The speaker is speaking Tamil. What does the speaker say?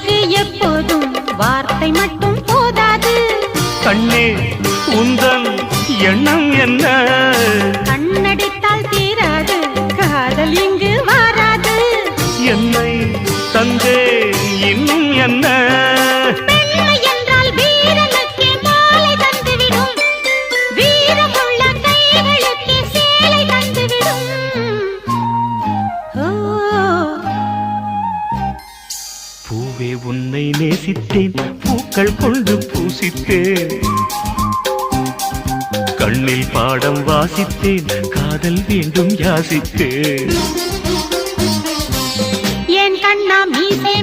காதலுக்கு எப்போதும் வார்த்தை மட்டும் போதாது. கண்ணே உந்தன் எண்ணம் என்ன? கண்ணடித்தால் தீராது காதல் இங்கு வாராது. என்னை தந்தே இன்னும் என்ன? பெண்மை என்றால் வீரனுக்கு மாலை தந்துவிடும், வீரமுள்ள கைகளுக்கு சேலை தந்துவிடும். பூவே உன்னை நேசித்தேன், பூக்கள் கொண்டு பூசித்தேன், கண்ணில் பாடம் வாசித்தேன், காதல் வேண்டும் யாசித்தேன். என் கண்ணா மீசை